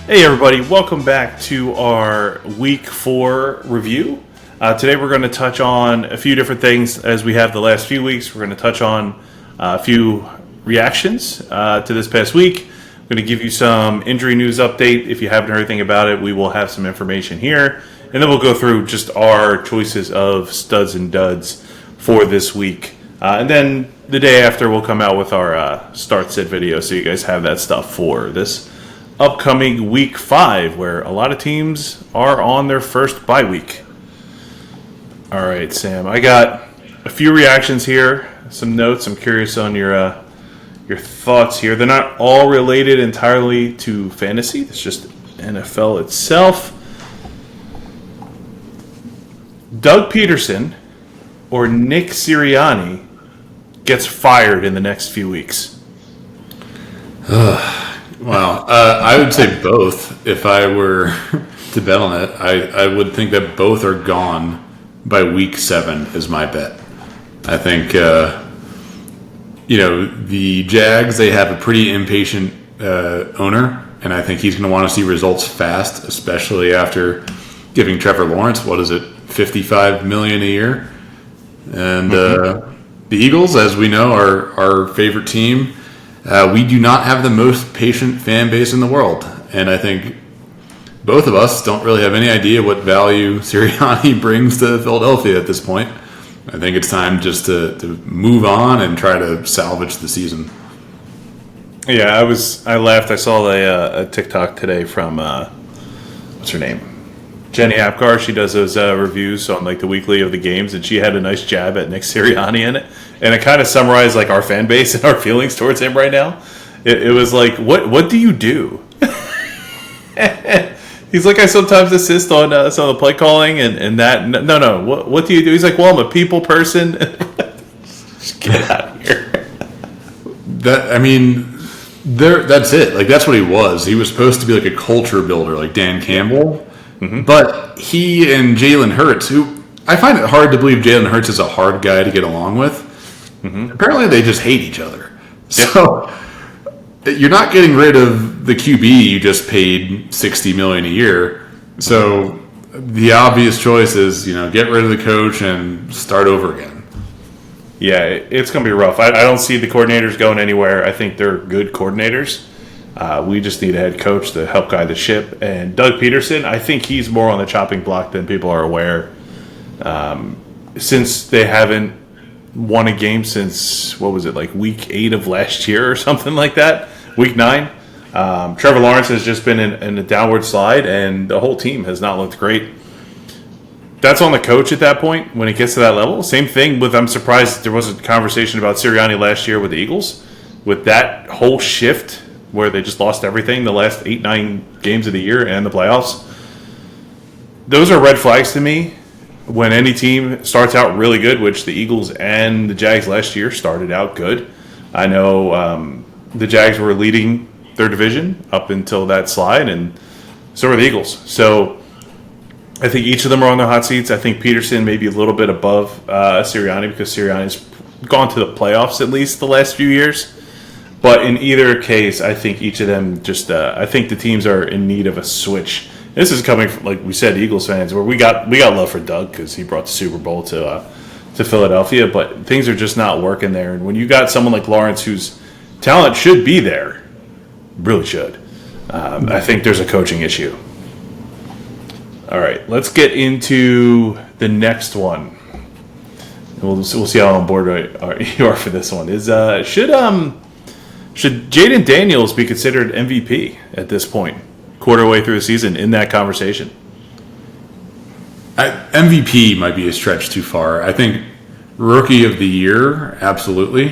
Hey everybody, welcome back to our Week 4 review. Today we're going to touch on a few different things as we have the last few weeks. We're going to touch on a few reactions to this past week. I'm going to give you some injury news update. If you haven't heard anything about it, we will have some information here. And then we'll go through just our choices of studs and duds for this week. And then the day after we'll come out with our start sit video so you guys have that stuff for this upcoming week 5, where a lot of teams are on their first bye week. All right, Sam, I got a few reactions here, some notes. I'm curious on your thoughts here. They're not all related entirely to fantasy. It's just NFL itself. Doug Pederson or Nick Sirianni gets fired in the next few weeks. Wow. I would say both. If I were to bet on it, I would think that both are gone by week 7 is my bet. I think, the Jags, they have a pretty impatient owner, and I think he's going to want to see results fast, especially after giving Trevor Lawrence, $55 million a year. And the Eagles, as we know, are our favorite team. We do not have the most patient fan base in the world, and I think both of us don't really have any idea what value Sirianni brings to Philadelphia at this point. I think it's time just to move on and try to salvage the season. Yeah, I laughed. I saw a TikTok today from what's her name? Jenny Apgar. She does those reviews on the weekly of the games, and she had a nice jab at Nick Sirianni in it, and it kind of summarized our fan base and our feelings towards him right now. It was like, what do you do? He's like, I sometimes assist on some of the play calling and that. No. What do you do? He's like, well, I'm a people person. Just get out of here. That's it. That's what he was. He was supposed to be a culture builder, like Dan Campbell. Mm-hmm. But he and Jalen Hurts, who I find it hard to believe Jalen Hurts is a hard guy to get along with. Mm-hmm. Apparently, they just hate each other. Yep. So you're not getting rid of the QB you just paid $60 million a year. So the obvious choice is, get rid of the coach and start over again. Yeah, it's going to be rough. I don't see the coordinators going anywhere. I think they're good coordinators. We just need a head coach to help guide the ship. And Doug Pederson, I think he's more on the chopping block than people are aware. Since they haven't won a game since, week 8 of last year or something like that, week 9. Trevor Lawrence has just been in a downward slide, and the whole team has not looked great. That's on the coach at that point when it gets to that level. Same thing with, I'm surprised there wasn't a conversation about Sirianni last year with the Eagles. With that whole shift where they just lost everything the last 8-9 games of the year and the playoffs. Those are red flags to me when any team starts out really good, which the Eagles and the Jags last year started out good. I know the Jags were leading their division up until that slide, and so were the Eagles. So I think each of them are on their hot seats. I think Pederson may be a little bit above Sirianni because Sirianni's gone to the playoffs at least the last few years. But in either case, I think each of them I think the teams are in need of a switch. This is coming from, like we said, Eagles fans, where we got love for Doug because he brought the Super Bowl to Philadelphia, but things are just not working there. And when you got someone like Lawrence, whose talent should be there, really should, I think there's a coaching issue. All right, let's get into the next one. We'll see how on board you are for this one. Should Jayden Daniels be considered MVP at this point, quarter way through the season, in that conversation? MVP might be a stretch too far. I think Rookie of the Year, absolutely.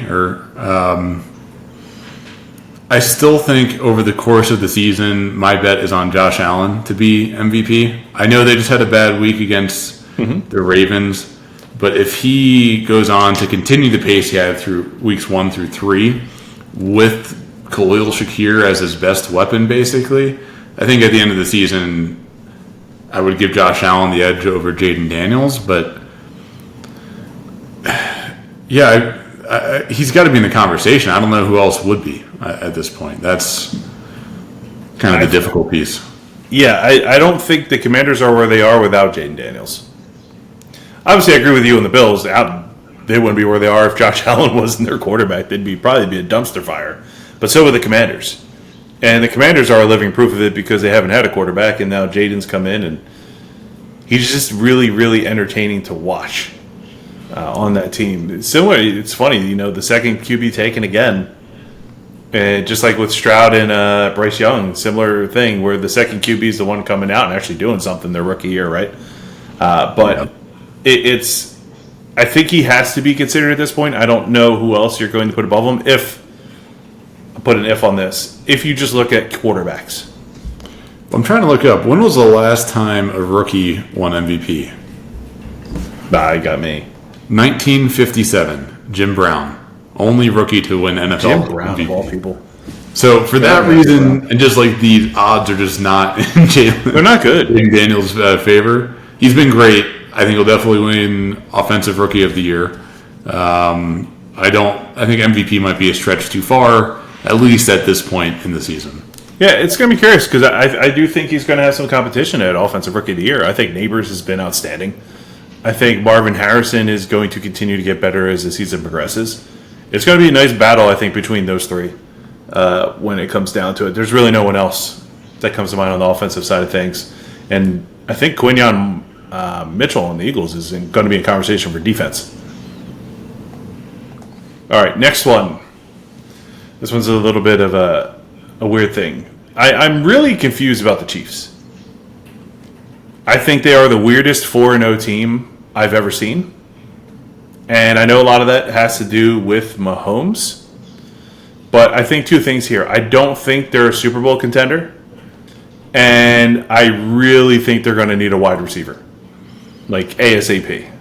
I still think over the course of the season, my bet is on Josh Allen to be MVP. I know they just had a bad week against the Ravens, but if he goes on to continue the pace he had through weeks 1 through 3, with Khalil Shakir as his best weapon, basically, I think at the end of the season, I would give Josh Allen the edge over Jayden Daniels. But he's got to be in the conversation. I don't know who else would be at this point. kind of the difficult piece. Yeah, I don't think the Commanders are where they are without Jayden Daniels. Obviously, I agree with you on the Bills. They wouldn't be where they are if Josh Allen wasn't their quarterback. They'd probably be a dumpster fire. But so would the Commanders. And the Commanders are a living proof of it because they haven't had a quarterback, and now Jaden's come in, and he's just really, really entertaining to watch on that team. It's funny, the second QB taken again, and just like with Stroud and Bryce Young, similar thing where the second QB is the one coming out and actually doing something their rookie year, right? But it's I think he has to be considered at this point. I don't know who else you're going to put above him. If I put an if on this, if you just look at quarterbacks. I'm trying to look up, when was the last time a rookie won MVP? You got me. 1957, Jim Brown. Only rookie to win NFL Jim Brown, MVP. of all people. So for that reason, and just like the odds are just not in Jayden. They're not good. In Daniels' favor. He's been great. I think he'll definitely win Offensive Rookie of the Year. I think MVP might be a stretch too far, at least at this point in the season. Yeah, it's going to be curious because I do think he's going to have some competition at Offensive Rookie of the Year. I think Neighbors has been outstanding. I think Marvin Harrison is going to continue to get better as the season progresses. It's going to be a nice battle, I think, between those three when it comes down to it. There's really no one else that comes to mind on the offensive side of things. And I think Quinyon Mitchell on the Eagles is going to be in conversation for defense. All right, next one. This one's a little bit of a weird thing. I'm really confused about the Chiefs. I think they are the weirdest 4-0 team I've ever seen. And I know a lot of that has to do with Mahomes. But I think two things here. I don't think they're a Super Bowl contender. And I really think they're going to need a wide receiver. Like ASAP.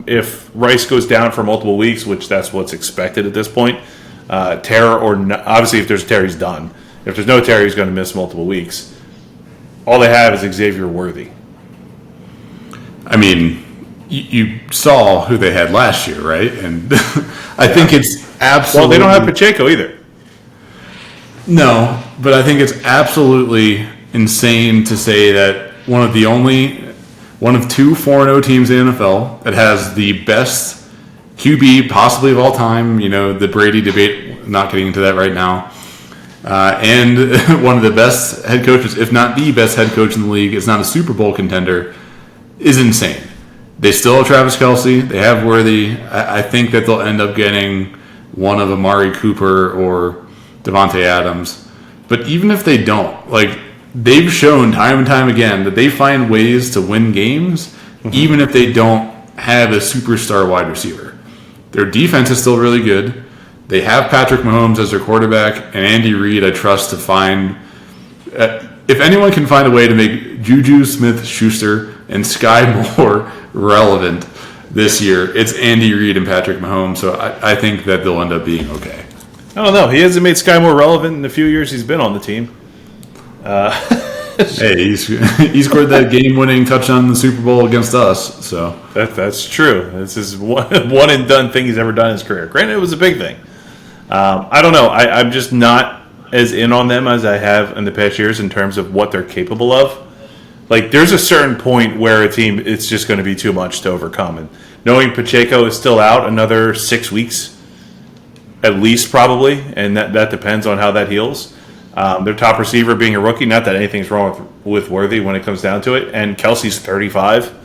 If Rice goes down for multiple weeks, which that's what's expected at this point, Terror or not, obviously if there's Terry, he's done. If there's no Terry, he's going to miss multiple weeks. All they have is Xavier Worthy. I mean, you saw who they had last year, right? And I think it's absolutely... Well, they don't have Pacheco either. No, but I think it's absolutely insane to say that one of two 4-0 teams in the NFL that has the best QB possibly of all time, the Brady debate, not getting into that right now, and one of the best head coaches, if not the best head coach in the league, is not a Super Bowl contender, is insane. They still have Travis Kelce. They have Worthy. I think that they'll end up getting one of Amari Cooper or Devontae Adams. But even if they don't, they've shown time and time again that they find ways to win games, even if they don't have a superstar wide receiver. Their defense is still really good. They have Patrick Mahomes as their quarterback, and Andy Reid I trust to find... if anyone can find a way to make Juju Smith-Schuster and Sky Moore relevant this year, it's Andy Reid and Patrick Mahomes, so I think that they'll end up being okay. I don't know. He hasn't made Sky Moore relevant in the few years he's been on the team. Hey, he scored that game-winning touchdown in the Super Bowl against us. So that's true. This is one and done thing he's ever done in his career. Granted, it was a big thing. I don't know. I'm just not as in on them as I have in the past years in terms of what they're capable of. There's a certain point where a team, it's just going to be too much to overcome. And knowing Pacheco is still out another 6 weeks, at least probably, and that depends on how that heals. Their top receiver being a rookie, not that anything's wrong with Worthy when it comes down to it, and Kelsey's 35.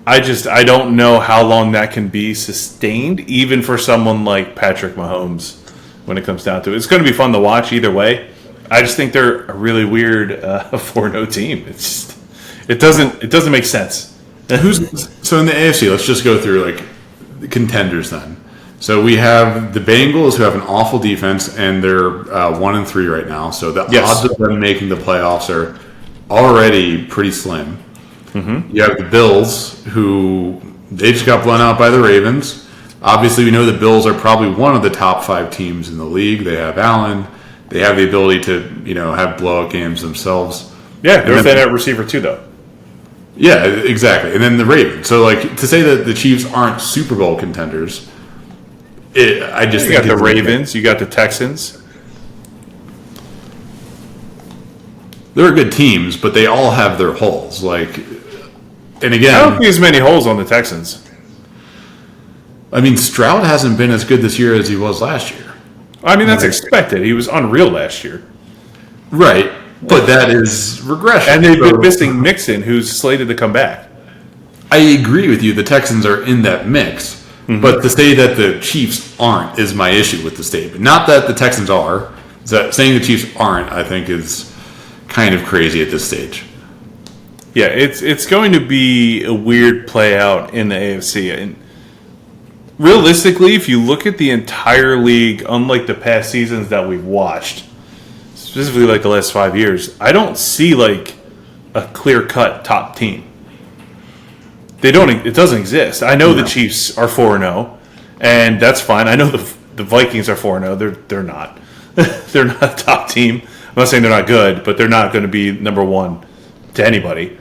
I don't know how long that can be sustained, even for someone like Patrick Mahomes when it comes down to it. It's going to be fun to watch either way. I just think they're a really weird 4-0 team. It doesn't make sense. So in the AFC, let's just go through the contenders then. So we have the Bengals, who have an awful defense, and they're 1-3 right now. So the odds of them making the playoffs are already pretty slim. Mm-hmm. You have the Bills, who they just got blown out by the Ravens. Obviously, we know the Bills are probably one of the top 5 teams in the league. They have Allen. They have the ability to have blowout games themselves. Yeah, they're thin at receiver too, though. Yeah, exactly. And then the Ravens. So to say that the Chiefs aren't Super Bowl contenders. You got the Ravens, you got the Texans. They're good teams, but they all have their holes. Like, and I again, don't think there's many holes on the Texans. I mean, Stroud hasn't been as good this year as he was last year. I mean, that's expected. He was unreal last year. Right, but that is regression. And they've been missing Mixon, who's slated to come back. I agree with you. The Texans are in that mix. But to say that the Chiefs aren't is my issue with the statement. Not that the Texans are. That saying the Chiefs aren't, I think, is kind of crazy at this stage. Yeah, it's going to be a weird play out in the AFC. And realistically, if you look at the entire league, unlike the past seasons that we've watched, specifically like the last 5 years, I don't see like a clear-cut top team. It doesn't exist. I know the Chiefs are 4-0, and that's fine. I know the Vikings are 4-0. They're not. They're not a top team. I'm not saying they're not good, but they're not going to be number one to anybody.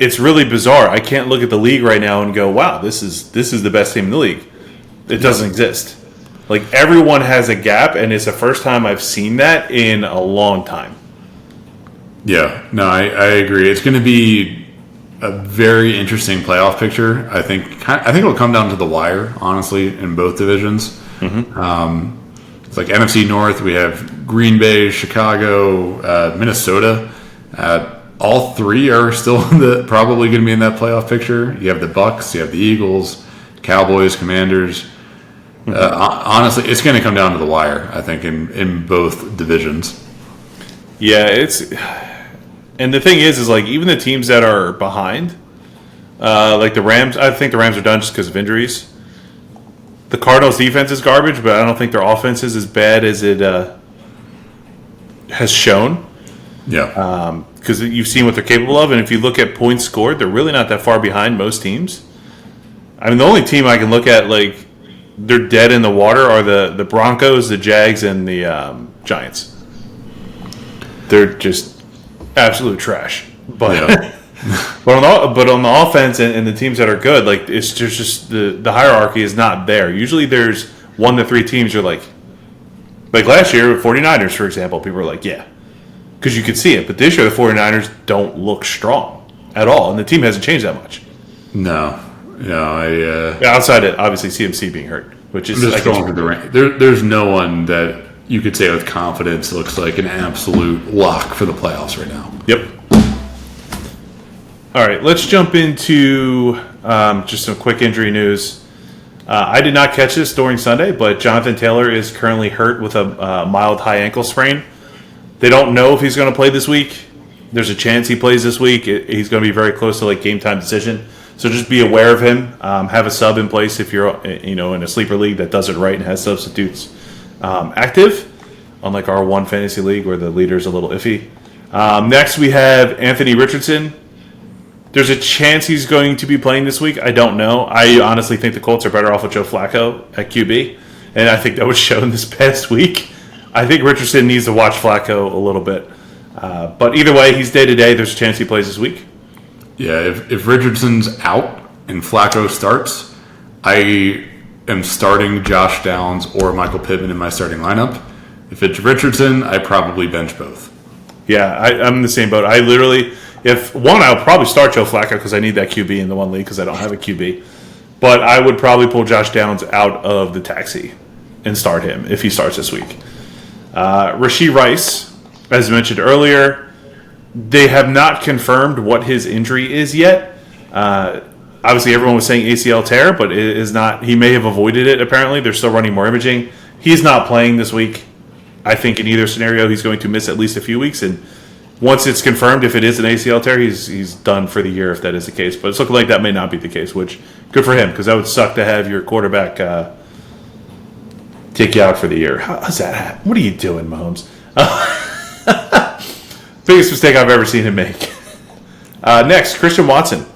It's really bizarre. I can't look at the league right now and go, "Wow, this is the best team in the league." It doesn't exist. Like, everyone has a gap, and it's the first time I've seen that in a long time. Yeah, no, I agree. It's going to be a very interesting playoff picture. I think it'll come down to the wire, honestly, in both divisions. It's like NFC North. We have Green Bay, Chicago, Minnesota. All three are still probably going to be in that playoff picture. You have the Bucks, you have the Eagles, Cowboys, Commanders. Honestly, it's going to come down to the wire, I think, in both divisions. Yeah, and the thing is like, even the teams that are behind, like the Rams, I think the Rams are done just because of injuries. The Cardinals' defense is garbage, but I don't think their offense is as bad as it has shown. Yeah. Because you've seen what they're capable of, and if you look at points scored, they're really not that far behind most teams. I mean, the only team I can look at, like, they're dead in the water are the Broncos, the Jags, and the Giants. They're just absolute trash. But Yeah. but on the offense and the teams that are good, like, it's just the hierarchy is not there. Usually there's 1 to 3 teams you're like last year, 49ers, for example, people were like, yeah, because you could see it. But this year the 49ers don't look strong at all, and the team hasn't changed that much. No, Outside of, obviously, CMC being hurt, which is... I'm just going through the rank. There's no one that you could say with confidence looks like an absolute lock for the playoffs right now. Yep. All right, let's jump into just some quick injury news. I did not catch this during Sunday, but Jonathan Taylor is currently hurt with a mild high ankle sprain. They don't know if he's going to play this week. There's a chance he plays this week. He's going to be very close to like game time decision. So just be aware of him. Have a sub in place if you're in a sleeper league that does it right and has substitutes active, unlike our one fantasy league where the leader's a little iffy. Next we have Anthony Richardson. There's a chance he's going to be playing this week. I don't know. I honestly think the Colts are better off with Joe Flacco at QB, and I think that was shown this past week. I think Richardson needs to watch Flacco a little bit. But either way, he's day-to-day. There's a chance he plays this week. Yeah, if Richardson's out and Flacco starts, I am starting Josh Downs or Michael Pittman in my starting lineup. If it's Richardson, I probably bench both. Yeah, I'm in the same boat. I literally... I'll probably start Joe Flacco because I need that QB in the one league because I don't have a QB. But I would probably pull Josh Downs out of the taxi and start him if he starts this week. Rashee Rice, as mentioned earlier, they have not confirmed what his injury is yet. Obviously, everyone was saying ACL tear, but it is not. He may have avoided it, apparently. They're still running more imaging. He's not playing this week. I think in either scenario, he's going to miss at least a few weeks, and once it's confirmed, if it is an ACL tear, he's done for the year if that is the case. But it's looking like that may not be the case, which good for him because that would suck to have your quarterback take you out for the year. How does that happen? What are you doing, Mahomes? Biggest mistake I've ever seen him make. Next, Christian Watson.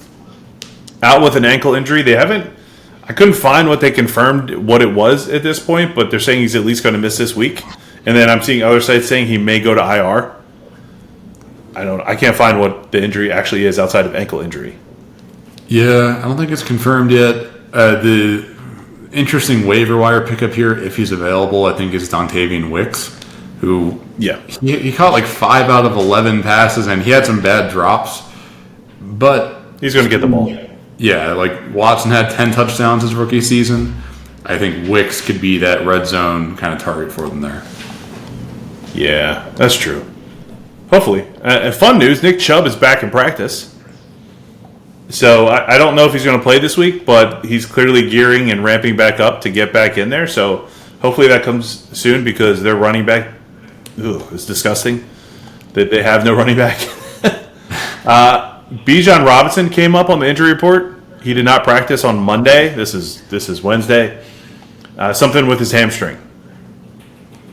Out with an ankle injury. I couldn't find what they confirmed what it was at this point, but they're saying he's at least going to miss this week. And then I'm seeing other sites saying he may go to IR. I can't find what the injury actually is outside of ankle injury. Yeah, I don't think it's confirmed yet. The interesting waiver wire pickup here, if he's available, I think is Dontavian Wicks, who Yeah. he caught like 5 out of 11 passes, and he had some bad drops. But He's going to get the ball. yeah, like Watson had 10 touchdowns his rookie season. I think Wicks could be that red zone kind of target for them there. Yeah, that's true. Hopefully. Fun news, Nick Chubb is back in practice. So I don't know if he's going to play this week, but he's clearly gearing and ramping back up to get back in there. So hopefully that comes soon because their running back is disgusting that they have no running back. Bijan Robinson came up on the injury report. He did not practice on Monday. This is Wednesday. Something with his hamstring.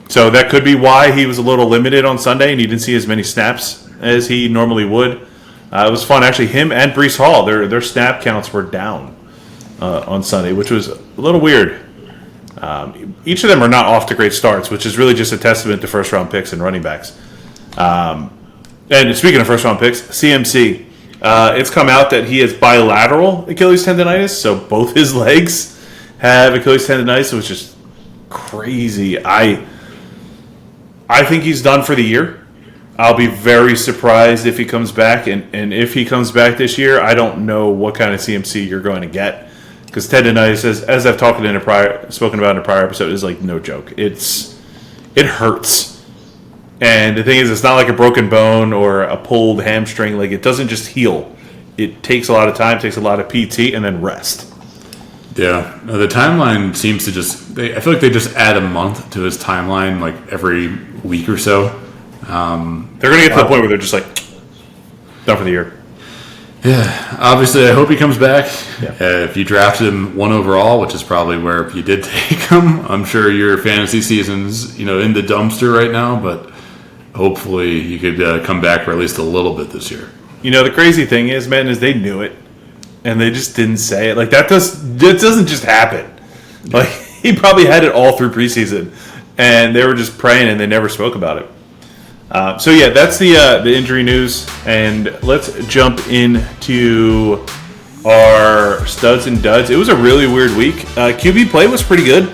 So that could be why he was a little limited on Sunday and he didn't see as many snaps as he normally would. It was fun. Actually, him and Breece Hall, their snap counts were down on Sunday, which was a little weird. Each of them are not off to great starts, which is really just a testament to first-round picks and running backs. And speaking of first-round picks, CMC, it's come out that he has bilateral Achilles tendonitis, so both his legs have Achilles tendonitis, which is crazy. I think he's done for the year. I'll be very surprised if he comes back, and if he comes back this year, I don't know what kind of CMC you're going to get, because tendonitis, as I've spoken about in a prior episode, is like no joke. It hurts. And the thing is, it's not like a broken bone or a pulled hamstring. Like, it doesn't just heal. It takes a lot of time, takes a lot of PT, and then rest. Yeah. The timeline seems to I feel like they just add a month to his timeline, like, every week or so. They're going to get to the point where they're just like, done for the year. Yeah. Obviously, I hope he comes back. Yeah. If you drafted him 1 overall, which is probably where you did take him, I'm sure your fantasy season's, in the dumpster right now, but hopefully you could come back for at least a little bit this year. The crazy thing is, man, is they knew it, and they just didn't say it. Like, that doesn't just happen. Like, he probably had it all through preseason, and they were just praying, and they never spoke about it. So, yeah, that's the injury news, and let's jump into our studs and duds. It was a really weird week. QB play was pretty good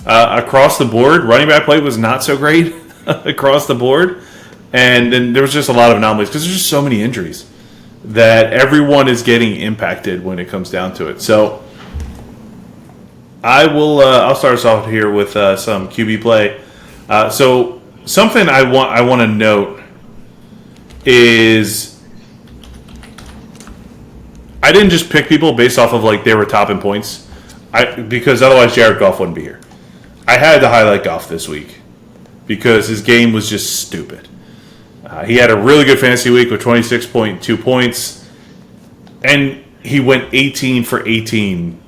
across the board. Running back play was not so great across the board. And then there was just a lot of anomalies because there's just so many injuries that everyone is getting impacted when it comes down to it. So I'll start us off here with some QB play. So something I want to note is I didn't just pick people based off of like they were top in points, because otherwise Jared Goff wouldn't be here. I had to highlight Goff this week because his game was just stupid. He had a really good fantasy week with 26.2 points, and he went 18 for 18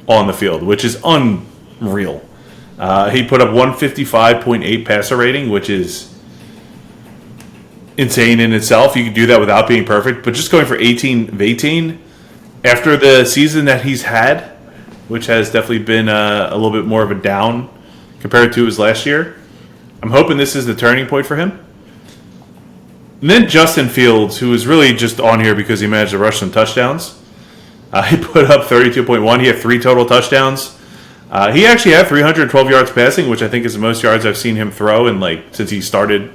on the field, which is unreal. He put up 155.8 passer rating, which is insane in itself. You can do that without being perfect, but just going for 18 of 18 after the season that he's had, which has definitely been a little bit more of a down compared to his last year. I'm hoping this is the turning point for him. And then Justin Fields, who is really just on here because he managed to rush some touchdowns. He put up 32.1. He had 3 total touchdowns. He actually had 312 yards passing, which I think is the most yards I've seen him throw since he started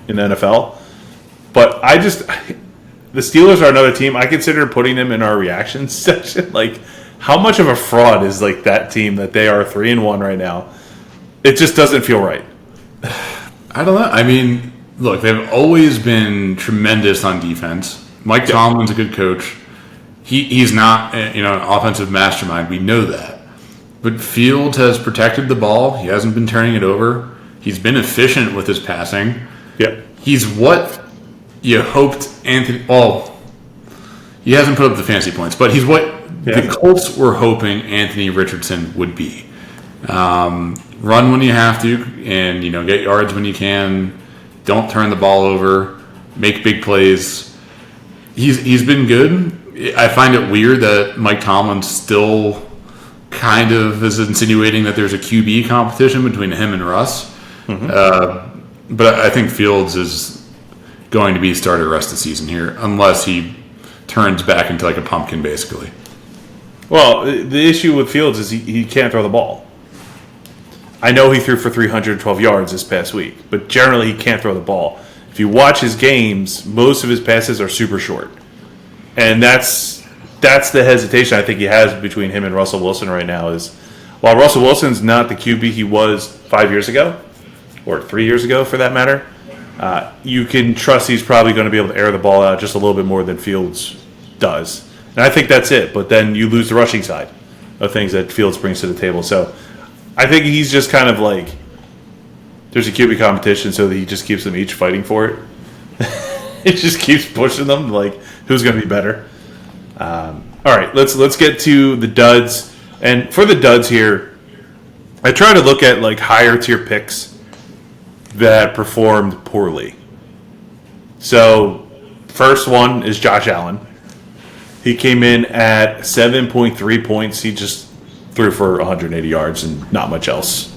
in the NFL. But the Steelers are another team. I consider putting them in our reactions section. Like, how much of a fraud is like that team that they are 3-1 right now? It just doesn't feel right. I don't know. I mean, look, they've always been tremendous on defense. Mike Tomlin's a good coach. He's not an offensive mastermind. We know that. But Fields has protected the ball. He hasn't been turning it over. He's been efficient with his passing. Yeah. He's what you hoped Anthony... Well, he hasn't put up the fantasy points, but he's what the Colts were hoping Anthony Richardson would be. Run when you have to, and get yards when you can. Don't turn the ball over. Make big plays. He's been good. I find it weird that Mike Tomlin still kind of is insinuating that there's a QB competition between him and Russ. Mm-hmm. But I think Fields is going to be starter the rest of the season here, unless he turns back into like a pumpkin, basically. Well, the issue with Fields is he can't throw the ball. I know he threw for 312 yards this past week, but generally he can't throw the ball. If you watch his games, most of his passes are super short. And that's the hesitation I think he has between him and Russell Wilson right now is while Russell Wilson's not the QB he was 5 years ago, or 3 years ago for that matter, you can trust he's probably going to be able to air the ball out just a little bit more than Fields does. And I think that's it. But then you lose the rushing side of things that Fields brings to the table. So I think he's just kind of like there's a QB competition, so that he just keeps them each fighting for it. It just keeps pushing them like who's going to be better. All right, let's get to the duds. And for the duds here, I try to look at like higher tier picks that performed poorly. So first one is Josh Allen. He came in at 7.3 points. He just threw for 180 yards and not much else.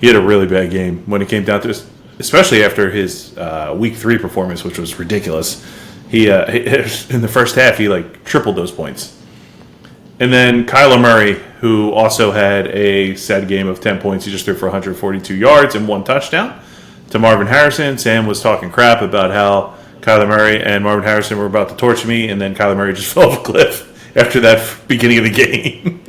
He had a really bad game when it came down to this, especially after his week 3 performance, which was ridiculous. He in the first half, he like tripled those points. And then Kyler Murray, who also had a sad game of 10 points. He just threw for 142 yards and 1 touchdown. To Marvin Harrison, Sam was talking crap about how Kyler Murray and Marvin Harrison were about to torch me, and then Kyler Murray just fell off a cliff after that beginning of the game.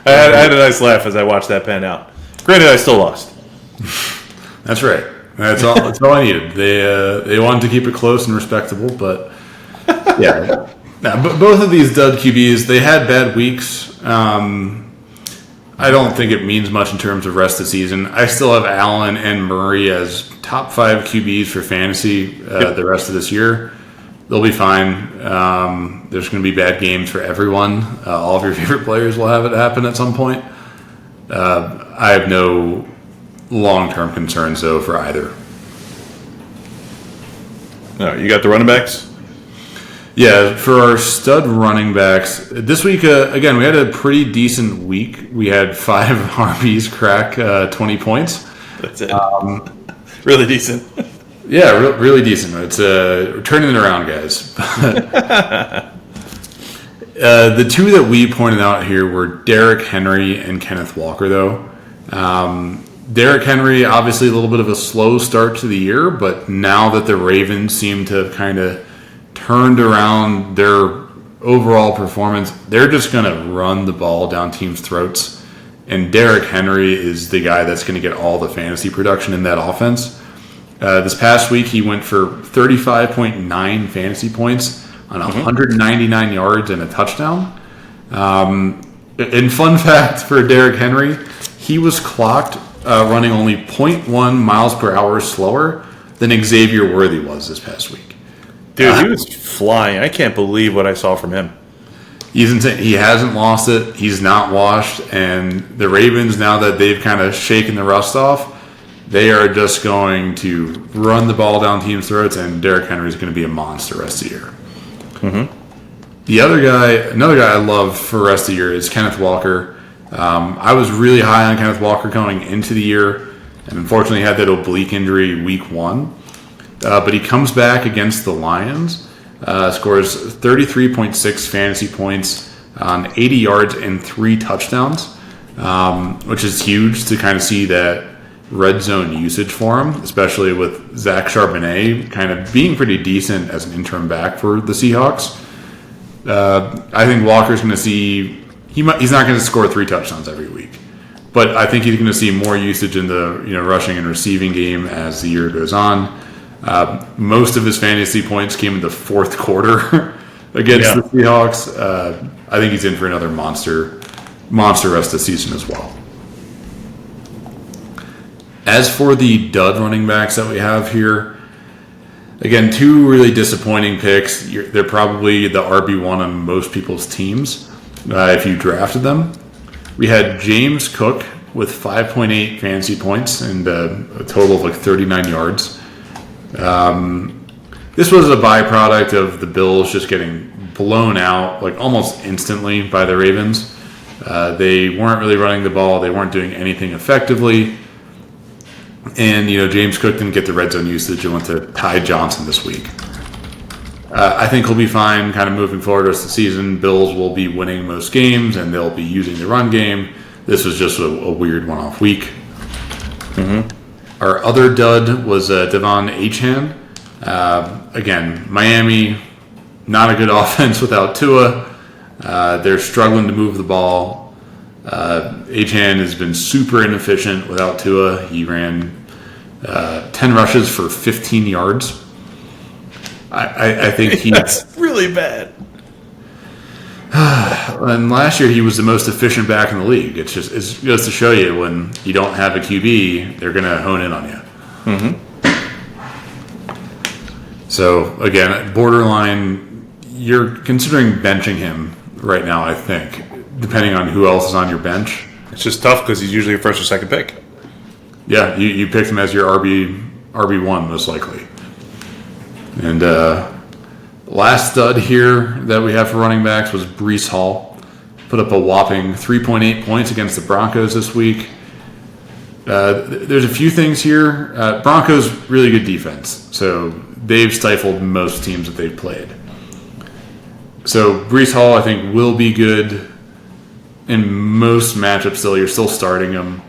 I had a nice laugh as I watched that pan out. Granted, I still lost. That's right. That's all I needed. They wanted to keep it close and respectable, but yeah. Now, both of these dud QBs, they had bad weeks. I don't think it means much in terms of rest of the season. I still have Allen and Murray as top 5 QBs for fantasy the rest of this year. They'll be fine. There's going to be bad games for everyone. All of your favorite players will have it happen at some point. I have no long-term concerns, though, for either. All right, you got the running backs? Yeah, for our stud running backs, this week, again, we had a pretty decent week. We had 5 RBs crack 20 points. That's it. Really decent. Yeah, really decent. It's turning it around, guys. The 2 that we pointed out here were Derrick Henry and Kenneth Walker, though. Derrick Henry, obviously a little bit of a slow start to the year, but now that the Ravens seem to have kind of turned around their overall performance, they're just going to run the ball down teams' throats. And Derrick Henry is the guy that's going to get all the fantasy production in that offense. This past week, he went for 35.9 fantasy points on 199 yards and a touchdown. And fun fact for Derrick Henry, he was clocked running only 0.1 miles per hour slower than Xavier Worthy was this past week. Dude, he was flying. I can't believe what I saw from him. He's insane. He hasn't lost it. He's not washed. And the Ravens, now that they've kind of shaken the rust off, they are just going to run the ball down teams' throats, and Derrick Henry is going to be a monster the rest of the year. The other guy, another guy I love for the rest of the year is Kenneth Walker. I was really high on Kenneth Walker going into the year, and unfortunately had that oblique injury week 1. But he comes back against the Lions, scores 33.6 fantasy points on 80 yards and 3 touchdowns, which is huge to kind of see that red zone usage for him, especially with Zach Charbonnet kind of being pretty decent as an interim back for the Seahawks. I think Walker's going to see he's not going to score 3 touchdowns every week, but I think he's going to see more usage in the rushing and receiving game as the year goes on. Most of his fantasy points came in the 4th quarter against the Seahawks. I think he's in for another monster rest of the season as well. As for the dud running backs that we have here, again, 2 really disappointing picks. They're probably the RB1 on most people's teams if you drafted them. We had James Cook with 5.8 fantasy points and a total of like 39 yards. This was a byproduct of the Bills just getting blown out like almost instantly by the Ravens. They weren't really running the ball. They weren't doing anything effectively. And, James Cook didn't get the red zone usage and went to Ty Johnson this week. I think he'll be fine kind of moving forward the rest of the season. Bills will be winning most games, and they'll be using the run game. This was just a weird one-off week. Our other dud was Devon Achane. Again, Miami, not a good offense without Tua. They're struggling to move the ball. Achane has been super inefficient without Tua. He ran 10 rushes for 15 yards. I think that's really bad. And last year he was the most efficient back in the league. It goes to show you when you don't have a QB, they're going to hone in on you. So again, borderline, you're considering benching him right now. I think, depending on who else is on your bench. It's just tough because he's usually your first or second pick. Yeah, you picked him as your RB1 most likely. And last stud here that we have for running backs was Breece Hall. Put up a whopping 3.8 points against the Broncos this week. There's a few things here. Broncos, really good defense. So they've stifled most teams that they've played. So Breece Hall, I think, will be good in most matchups still. You're still starting him.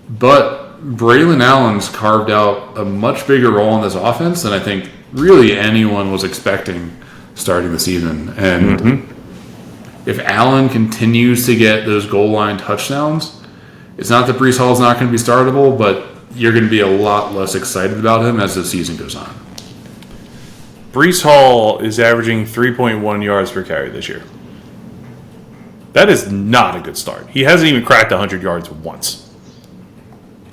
But Braylon Allen's carved out a much bigger role in this offense than I think really anyone was expecting starting the season. And if Allen continues to get those goal line touchdowns, it's not that Breece Hall is not going to be startable, but you're going to be a lot less excited about him as the season goes on. Breece Hall is averaging 3.1 yards per carry this year. That is not a good start. He hasn't even cracked 100 yards once.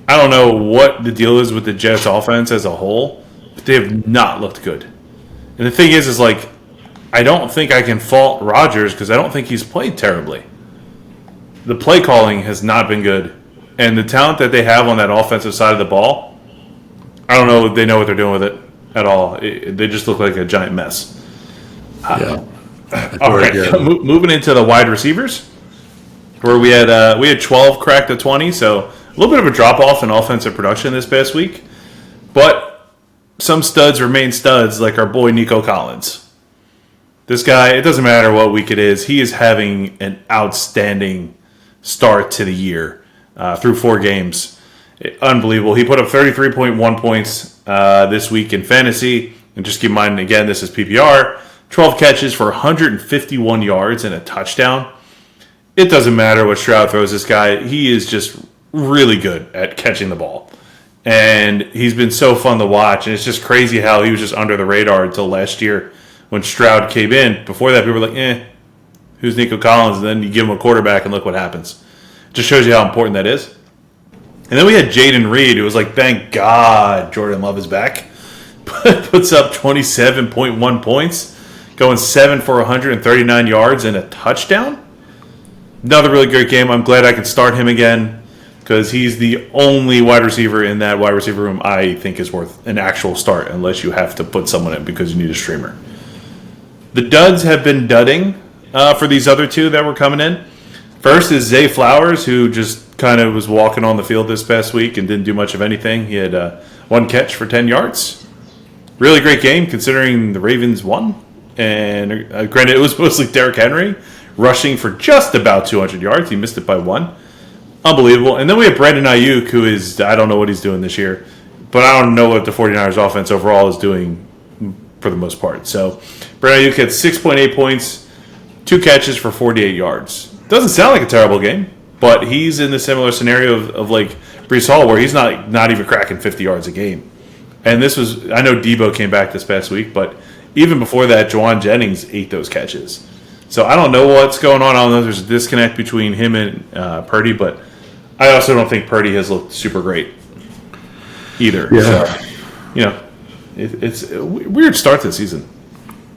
I don't know what the deal is with the Jets offense as a whole, but they have not looked good. And the thing is like, I don't think I can fault Rodgers because I don't think he's played terribly. The play calling has not been good. And the talent that they have on that offensive side of the ball, I don't know if they know what they're doing with it at all. They just look like a giant mess. Yeah. All right, moving into the wide receivers, where we had 12 cracked to 20, so a little bit of a drop-off in offensive production this past week. But some studs remain studs, like our boy Nico Collins. This guy, it doesn't matter what week it is, he is having an outstanding start to the year through 4 games. Unbelievable. He put up 33.1 points this week in fantasy. And just keep in mind, again, this is PPR. 12 catches for 151 yards and a touchdown. It doesn't matter what Stroud throws this guy. He is just really good at catching the ball. And he's been so fun to watch. And it's just crazy how he was just under the radar until last year when Stroud came in. Before that, people were like, who's Nico Collins? And then you give him a quarterback and look what happens. It just shows you how important that is. And then we had Jayden Reed, who was like, thank God Jordan Love is back. Puts up 27.1 points, going 7 for 139 yards and a touchdown. Another really great game. I'm glad I can start him again because he's the only wide receiver in that wide receiver room I think is worth an actual start unless you have to put someone in because you need a streamer. The duds have been dudding for these other two that were coming in. First is Zay Flowers, who just kind of was walking on the field this past week and didn't do much of anything. He had 1 catch for 10 yards. Really great game considering the Ravens won. And granted, it was mostly Derrick Henry rushing for just about 200 yards. He missed it by 1. Unbelievable. And then we have Brandon Ayuk, who is, I don't know what he's doing this year, but I don't know what the 49ers offense overall is doing for the most part. So Brandon Ayuk had 6.8 points, 2 catches for 48 yards. Doesn't sound like a terrible game, but he's in the similar scenario of like Breece Hall, where he's not even cracking 50 yards a game. And this was, I know Debo came back this past week, but even before that, Juwan Jennings ate those catches. So I don't know what's going on. I don't know if there's a disconnect between him and Purdy, but I also don't think Purdy has looked super great either. Yeah. So, it's a weird start to the season.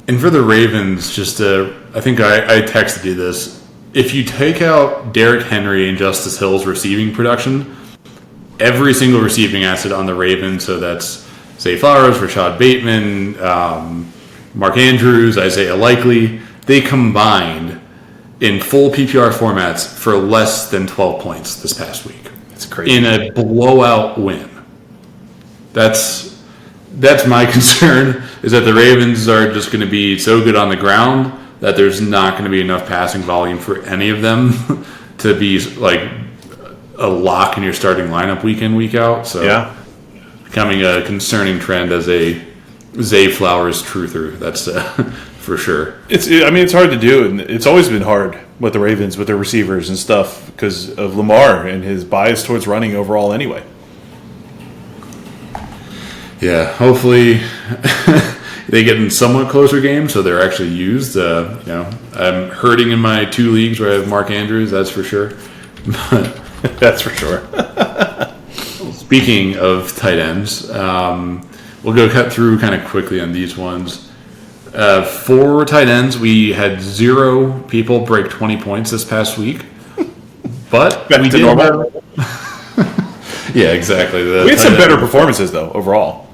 And for the Ravens, I think I texted you this. If you take out Derrick Henry and Justice Hill's receiving production, every single receiving asset on the Ravens, so that's Zay Flowers, Rashad Bateman, Mark Andrews, Isaiah Likely, they combined in full PPR formats for less than 12 points this past week. It's crazy. In a blowout win. That's That's my concern, is that the Ravens are just going to be so good on the ground that there's not going to be enough passing volume for any of them to be like a lock in your starting lineup week in, week out. So becoming a concerning trend as a Zay Flowers truther. That's for sure. It's hard to do, and it's always been hard with the Ravens, with their receivers and stuff, because of Lamar and his bias towards running overall anyway. Yeah, hopefully they get in somewhat closer games so they're actually used. I'm hurting in my 2 leagues where I have Mark Andrews, that's for sure. That's for sure. Speaking of tight ends, we'll go cut through kind of quickly on these ones. For tight ends, we had 0 people break 20 points this past week. But we did normal. Yeah, exactly. We had some better performances, though, overall.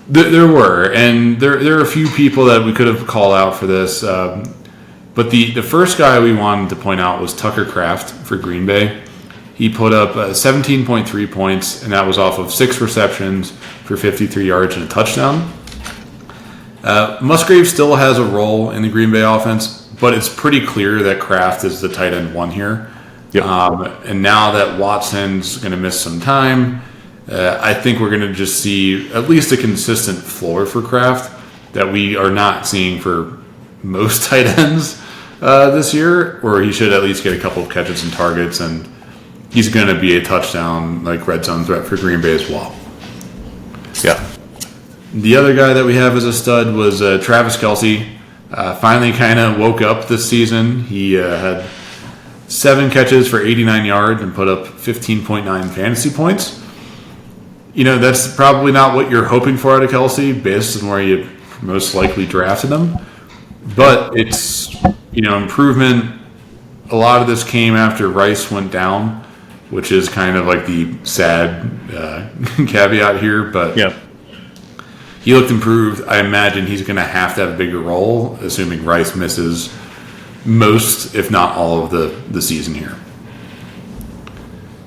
There were, and there are a few people that we could have called out for this. But the first guy we wanted to point out was Tucker Kraft for Green Bay. He put up 17.3 points, and that was off of 6 receptions for 53 yards and a touchdown. Musgrave still has a role in the Green Bay offense, but it's pretty clear that Kraft is the tight end 1 here. Yep. And now that Watson's going to miss some time, I think we're going to just see at least a consistent floor for Kraft that we are not seeing for most tight ends this year, where he should at least get a couple of catches and targets, and he's going to be a touchdown, like red zone threat for Green Bay as well. Yeah. The other guy that we have as a stud was Travis Kelce. Finally kind of woke up this season. He had 7 catches for 89 yards and put up 15.9 fantasy points. That's probably not what you're hoping for out of Kelce, based on where you most likely drafted him. But it's, improvement. A lot of this came after Rice went down, which is kind of like the sad caveat here. But he looked improved. I imagine he's going to have a bigger role, assuming Rice misses most, if not all, of the season here.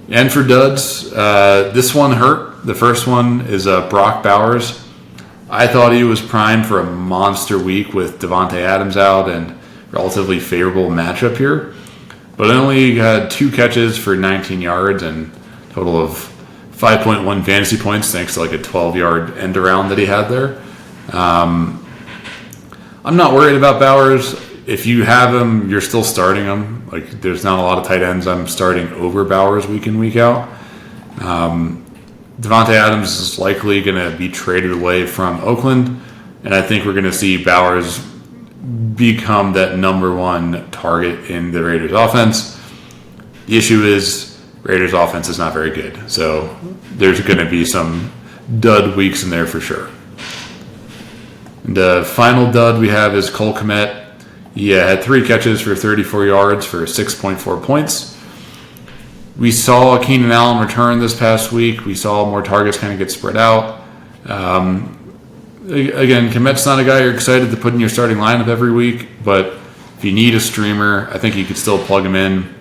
And for duds, this one hurt. The first one is Brock Bowers. I thought he was primed for a monster week with Devontae Adams out and relatively favorable matchup here. But I only had 2 catches for 19 yards and a total of 5.1 fantasy points thanks to like a 12-yard end around that he had there. I'm not worried about Bowers. If you have him, you're still starting him. Like, there's not a lot of tight ends I'm starting over Bowers week in, week out. Devontae Adams is likely going to be traded away from Oakland, and I think we're going to see Bowers become that number 1 target in the Raiders offense. The issue is Raiders offense is not very good, so there's going to be some dud weeks in there for sure. And the final dud we have is Cole Kmet. He had 3 catches for 34 yards for 6.4 points. We saw Keenan Allen return this past week. We saw more targets kind of get spread out. Again, Kmet's not a guy you're excited to put in your starting lineup every week, but if you need a streamer, I think you could still plug him in.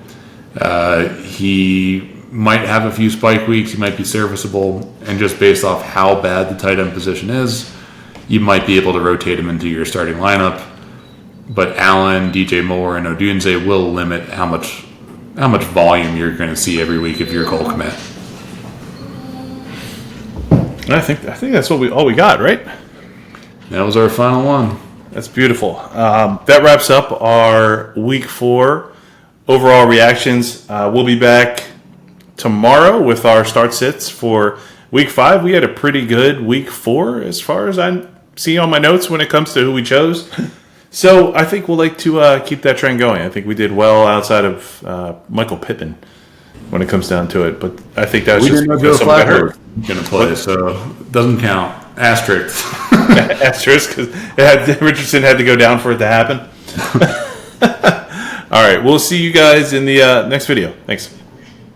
He might have a few spike weeks. He might be serviceable, and just based off how bad the tight end position is, you might be able to rotate him into your starting lineup. But Allen, DJ Moore, and Odunze will limit how much volume you're going to see every week if you're Cole Kmet. I think that's all we got, right? That was our final one. That's beautiful. That wraps up our Week 4 overall reactions. We'll be back tomorrow with our start sits for Week 5. We had a pretty good Week 4 as far as I see on my notes when it comes to who we chose. So I think we'll like to keep that trend going. I think we did well outside of Michael Pittman when it comes down to it. But I think that was just because someone got hurt. Going to play, so it doesn't count. Asterisk. Asterisk, because Richardson had to go down for it to happen. All right, we'll see you guys in the next video. Thanks.